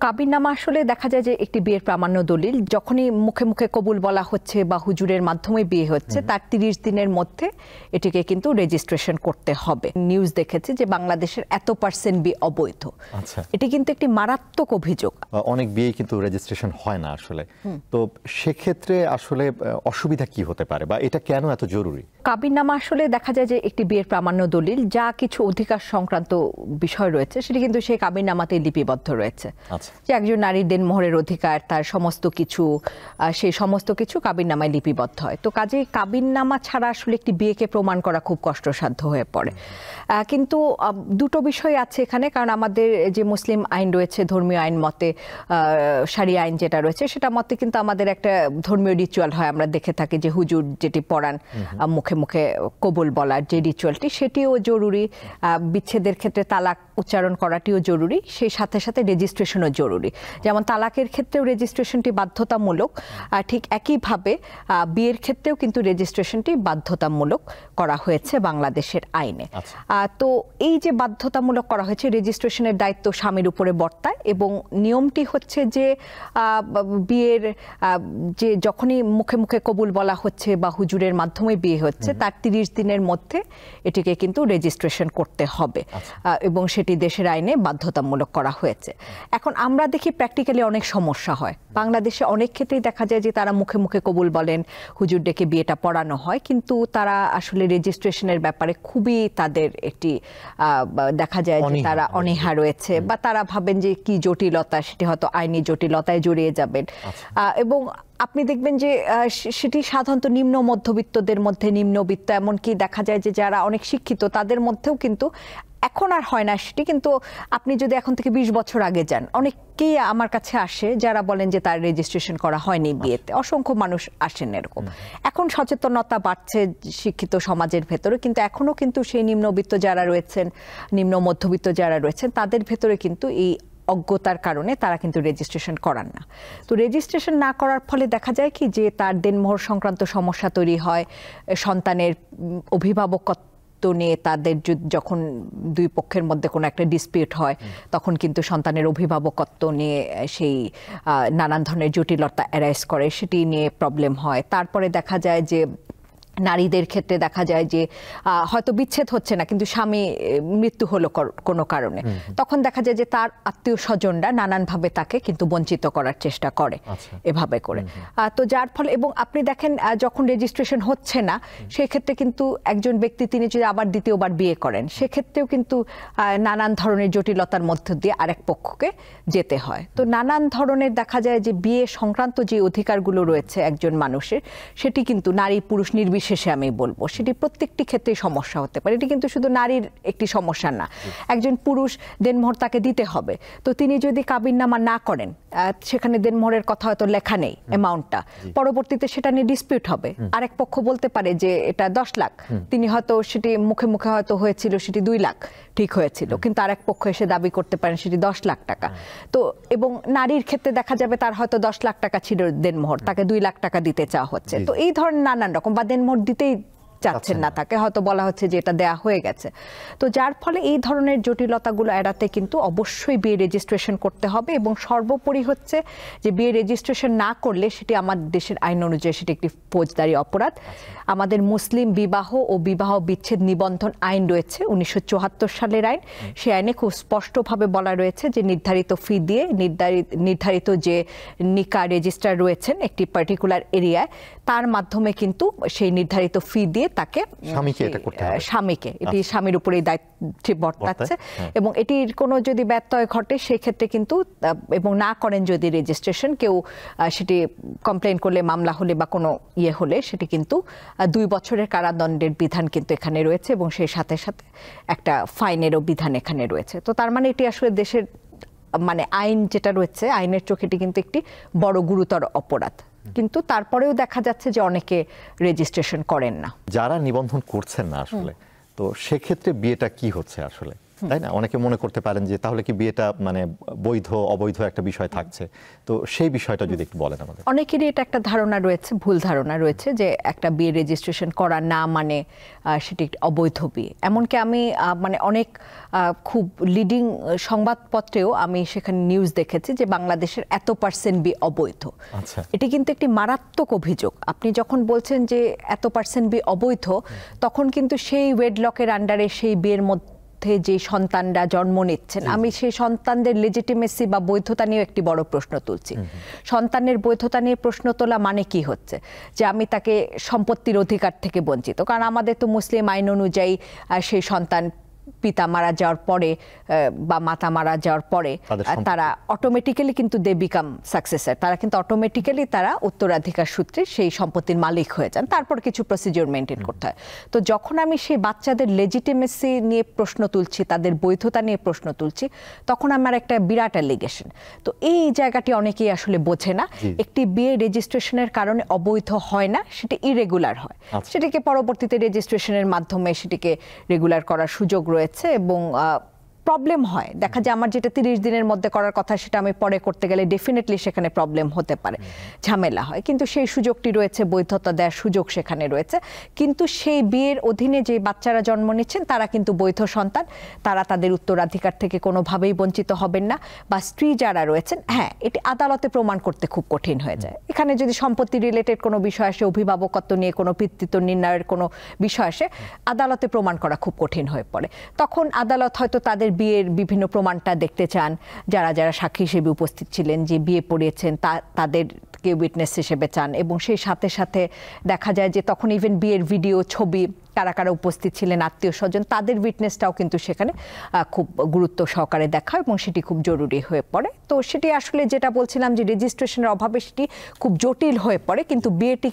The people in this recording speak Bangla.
কাবিননামা আসলে দেখা যায় যে একটি বিয়ের প্রামাণ্য দলিল। যখনই মুখে মুখে কবুল বলা হচ্ছে বা হুজুরের মাধ্যমে বিয়ে হচ্ছে তার ৩০ দিনের মধ্যে এটিকে কিন্তু রেজিস্ট্রেশন করতে হবে। নিউজ দেখেছি যে বাংলাদেশের এত% বিয়ে অবৈধ। এটি কিন্তু একটি মারাত্মক অভিযোগ। অনেক বিয়ে কিন্তু রেজিস্ট্রেশন হয় না আসলে। তো সেক্ষেত্রে আসলে অসুবিধা কি হতে পারে বা এটা কেন এত জরুরি? কাবিননামা আসলে দেখা যায় যে একটি বিয়ের প্রামাণ্য দলিল, যা কিছু অধিকার সংক্রান্ত বিষয় রয়েছে সেটি কিন্তু সেই কাবিননামাতে লিপিবদ্ধ রয়েছে। যে একজন নারীর দেনমোহরের অধিকার, তার সমস্ত কিছু, সেই সমস্ত কিছু কাবিননামায় লিপিবদ্ধ হয়। তো কাজেই কাবিননামা ছাড়া আসলে একটি বিয়েকে প্রমাণ করা খুব কষ্টসাধ্য হয়ে পড়ে। কিন্তু দুটো বিষয় আছে এখানে, কারণ আমাদের যে মুসলিম আইন রয়েছে, ধর্মীয় আইন মতে, শরিয়া আইন যেটা রয়েছে সেটা মতে কিন্তু আমাদের একটা ধর্মীয় রিচুয়াল হয়। আমরা দেখে থাকি যে হুজুর যেটি পড়ান মুখে মুখে কবুল বলার যে রিচুয়ালটি, সেটিও জরুরি। বিচ্ছেদের ক্ষেত্রে তালাক উচ্চারণ করাটিও জরুরি, সেই সাথে সাথে রেজিস্ট্রেশনও জরুরি। যেমন তালাকের ক্ষেত্রেও রেজিস্ট্রেশনটি বাধ্যতামূলক, ঠিক একইভাবে বিয়ের ক্ষেত্রেও কিন্তু রেজিস্ট্রেশনটি বাধ্যতামূলক করা হয়েছে বাংলাদেশের আইনে। তো এই যে বাধ্যতামূলক করা হয়েছে, রেজিস্ট্রেশনের দায়িত্ব স্বামীর উপরে বর্তায় এবং নিয়মটি হচ্ছে যে বিয়ের যে যখনই মুখে মুখে কবুল বলা হচ্ছে বা হুজুরের মাধ্যমে বিয়ে হচ্ছে তার ৩০ দিনের মধ্যে এটিকে কিন্তু রেজিস্ট্রেশন করতে হবে এবং সেটি দেশের আইনে বাধ্যতামূলক করা হয়েছে। এখন আমরা দেখি প্র্যাকটিক্যালি অনেক সমস্যা হয় বাংলাদেশে। অনেক ক্ষেত্রেই দেখা যায় যে তারা মুখে মুখে কবুল বলেন, হুজুর ডেকে বিয়েটা পড়ানো হয়, কিন্তু তারা আসলে রেজিস্ট্রেশনের ব্যাপারে খুবই তাদের একটি দেখা যায় যে তারা অনীহা রয়েছে, বা তারা ভাবেন যে কি জটিলতা, সেটি হয়তো আইনি জটিলতায় জড়িয়ে যাবেন। এবং আপনি দেখবেন যে সেটি সাধারণত নিম্ন মধ্যবিত্তদের মধ্যে, নিম্নবিত্ত, এমনকি দেখা যায় যে যারা অনেক শিক্ষিত তাদের মধ্যেও কিন্তু এখন আর হয় না সেটি। কিন্তু আপনি যদি এখন থেকে ২০ বছর আগে যান, অনেকেই আমার কাছে আসে যারা বলেন যে তার রেজিস্ট্রেশন করা হয়নি বিয়েতে। অসংখ্য মানুষ আসেন এরকম। এখন সচেতনতা বাড়ছে শিক্ষিত সমাজের ভেতরে, কিন্তু এখনো কিন্তু সেই নিম্নবিত্ত যারা রয়েছেন, নিম্ন মধ্যবিত্ত যারা রয়েছেন, তাদের ভেতরে কিন্তু এই অজ্ঞতার কারণে তারা কিন্তু রেজিস্ট্রেশন করান না। তো রেজিস্ট্রেশন না করার ফলে দেখা যায় কি যে তার দেনমোহর সংক্রান্ত সমস্যা তৈরি হয়। সন্তানের অভিভাবকত্ব নিয়ে তাদের যখন দুই পক্ষের মধ্যে কোনো একটা ডিসপিউট হয়, তখন কিন্তু সন্তানের অভিভাবকত্ব নিয়ে সেই নানান ধরনের জটিলতা অ্যারাইজ করে, সেটি নিয়ে প্রবলেম হয়। তারপরে দেখা যায় যে নারীদের ক্ষেত্রে দেখা যায় যে হয়তো বিচ্ছেদ হচ্ছে না, কিন্তু স্বামী মৃত্যু হলো কোনো কারণে, তখন দেখা যায় যে তার আত্মীয় স্বজনরা নানানভাবে তাকে কিন্তু বঞ্চিত করার চেষ্টা করে এভাবে করে। তো যার ফলে, এবং আপনি দেখেন যখন রেজিস্ট্রেশন হচ্ছে না, সেক্ষেত্রে কিন্তু একজন ব্যক্তি তিনি যদি আবার দ্বিতীয়বার বিয়ে করেন, সেক্ষেত্রেও কিন্তু নানান ধরনের জটিলতার মধ্য দিয়ে আরেক পক্ষকে যেতে হয়। তো নানান ধরনের দেখা যায় যে বিয়ে সংক্রান্ত যে অধিকারগুলো রয়েছে একজন মানুষের, সেটি কিন্তু নারী পুরুষ নির্বিশেষে আমি বলবো সেটি প্রত্যেকটি ক্ষেত্রে সমস্যা হতে পারে। এটি কিন্তু শুধু নারীর একটি সমস্যা না। একজন পুরুষ দেনমোহর তাকে দিতে হবে, তো তিনি যদি কাবিননামা না করেন, সেখানে দেনমোহরের কথা হয়তো লেখা নেই অ্যামাউন্টটা, পরবর্তীতে সেটা নিয়ে ডিসপিউট হবে। আরেক পক্ষ বলতে পারে যে এটা ১০ লাখ, তিনি হয়তো সেটি মুখে মুখে হয়তো হয়েছিল সেটি ২ লাখ ঠিক হয়েছিল, কিন্তু আরেক পক্ষ এসে দাবি করতে পারেন সেটি ১০ লাখ টাকা। তো এবং নারীর ক্ষেত্রে দেখা যাবে তার হয়তো ১০ লাখ টাকা ছিল দেনমোহর, তাকে ২ লাখ টাকা দিতে চাওয়া হচ্ছে। তো এই ধরনের নানান রকম, বা দেনমোহর দিতেই চাচ্ছেন না, তাকে হয়তো বলা হচ্ছে যে এটা দেয়া হয়ে গেছে। তো যার ফলে এই ধরনের জটিলতাগুলো এড়াতে কিন্তু অবশ্যই বিয়ে রেজিস্ট্রেশন করতে হবে, এবং সর্বোপরি হচ্ছে যে বিয়ে রেজিস্ট্রেশন না করলে সেটি আমাদের দেশের আইন অনুযায়ী সেটি একটি ফৌজদারি অপরাধ। আমাদের মুসলিম বিবাহ ও বিবাহ বিচ্ছেদ নিবন্ধন আইন রয়েছে ১৯৭৪ সালের আইন। সেই আইনে খুব স্পষ্টভাবে বলা রয়েছে যে নির্ধারিত ফি দিয়ে নির্ধারিত যে নিকা রেজিস্ট্রার রয়েছেন একটি পার্টিকুলার এরিয়ায়, তার মাধ্যমে কিন্তু সেই নির্ধারিত ফি দিয়ে তাকে স্বামীকে এটি স্বামীর উপরেই দায়িত্ব বর্তাচ্ছে, এবং এটির কোনো যদি ব্যত্যয় ঘটে সেক্ষেত্রে কিন্তু, এবং না করেন যদি রেজিস্ট্রেশন, কেউ সেটি কমপ্লেন করলে, মামলা হলে বা কোনো ইয়ে হলে, সেটি কিন্তু ২ বছরের কারাদণ্ডের বিধান কিন্তু এখানে রয়েছে, এবং সেই সাথে সাথে একটা ফাইনেরও বিধান এখানে রয়েছে। তো তার মানে এটি আসলে দেশের মানে আইন যেটা রয়েছে, আইনের চোখে এটি কিন্তু একটি বড় গুরুতর অপরাধ। কিন্তু তারপরেও দেখা যাচ্ছে যে অনেকে রেজিস্ট্রেশন করেন না। যারা নিবন্ধন করছেন না আসলে, তো সেক্ষেত্রে বিয়েটা কি হচ্ছে আসলে? তাই না? অনেকে মনে করতে পারেন যে তাহলে কি বিয়েটা মানে বৈধ অবৈধ একটা বিষয় থাকছে, তো সেই বিষয়টা যদি একটু বলেন আমাদের। অনেকেরই এটা একটা ধারণা রয়েছে, ভুল ধারণা রয়েছে যে একটা বিয়ে রেজিস্ট্রেশন করা না মানে সেটি একটি অবৈধ বিয়ে। এমনকি আমি মানে অনেক খুব লিডিং সংবাদপত্রেও আমি সেখানে নিউজ দেখেছি যে বাংলাদেশের এত% বিয়ে অবৈধ। আচ্ছা, এটি কিন্তু একটি মারাত্মক অভিযোগ। আপনি যখন বলছেন যে এত% বিয়ে অবৈধ, তখন কিন্তু সেই ওয়েডলকের আন্ডারে সেই বিয়ের মধ্যে যে সন্তানরা জন্ম নিচ্ছেন, আমি সেই সন্তানদের লেজিটিমেসি বা বৈধতা নিয়ে একটি বড় প্রশ্ন তুলছি। সন্তানের বৈধতা নিয়ে প্রশ্ন তোলা মানে কি হচ্ছে? যে আমি তাকে সম্পত্তির অধিকার থেকে বঞ্চিত, কারণ আমাদের তো মুসলিম আইন অনুযায়ী সেই সন্তান পিতা মারা যাওয়ার পরে বা মাতা মারা যাওয়ার পরে তারা অটোমেটিক্যালি কিন্তু দে বিকাম সাকসেসর, তারা কিন্তু অটোমেটিক্যালি তারা উত্তরাধিকার সূত্রে সেই সম্পত্তির মালিক হয়ে যান। তারপর কিছু প্রসিডিওর মেনটেন করতে হয়। তো যখন আমি সেই বাচ্চাদের লেজিটিমেসি নিয়ে প্রশ্ন তুলছি, তাদের বৈধতা নিয়ে প্রশ্ন তুলছি, তখন আমার একটা বিরাট অ্যালিগেশন। তো এই জায়গাটি অনেকেই আসলে বোঝে না। একটি বিয়ে রেজিস্ট্রেশনের কারণে অবৈধ হয় না, সেটি ইরেগুলার হয়। সেটিকে পরবর্তীতে রেজিস্ট্রেশনের মাধ্যমে সেটিকে রেগুলার করার সুযোগ রয়েছে এবং প্রবলেম হয়। দেখা যায় আমার যেটা 30 দিনের মধ্যে করার কথা সেটা আমি পরে করতে গেলে ডেফিনেটলি সেখানে প্রবলেম হতে পারে, ঝামেলা হয়। কিন্তু সেই সুযোগটি রয়েছে, বৈধতা দেওয়ার সুযোগ সেখানে রয়েছে। কিন্তু সেই বিয়ের অধীনে যে বাচ্চারা জন্ম নিচ্ছেন তারা কিন্তু বৈধ সন্তান, তারা তাদের উত্তরাধিকার থেকে কোনোভাবেই বঞ্চিত হবেন না। বা স্ত্রী যারা রয়েছেন, হ্যাঁ, এটি আদালতে প্রমাণ করতে খুব কঠিন হয়ে যায়। এখানে যদি সম্পত্তি রিলেটেড কোনো বিষয় আসে, অভিভাবকত্ব নিয়ে কোনো পিতৃত্ব নির্ণয়ের কোনো বিষয় আসে, আদালতে প্রমাণ করা খুব কঠিন হয়ে পড়ে। তখন আদালত হয়তো তাদের বিয়ের বিভিন্ন প্রমাণটা দেখতে চান, যারা যারা সাক্ষী হিসেবে উপস্থিত ছিলেন, যে বিয়ে পড়িয়েছেন তাদেরকে উইটনেস হিসেবে চান। এবং সেই সাথে সাথে দেখা যায় যে তখন ইভেন বিয়ের ভিডিও, ছবি, কারা কারা উপস্থিত ছিলেন, আত্মীয় স্বজন, তাদের উইটনেসটাও কিন্তু সেখানে খুব গুরুত্ব সহকারে দেখা এবং সেটি খুব জরুরি হয়ে পড়ে। তো সেটি আসলে যেটা বলছিলাম যে রেজিস্ট্রেশনের অভাবে সেটি খুব জটিল হয়ে পড়ে, কিন্তু বিয়েটি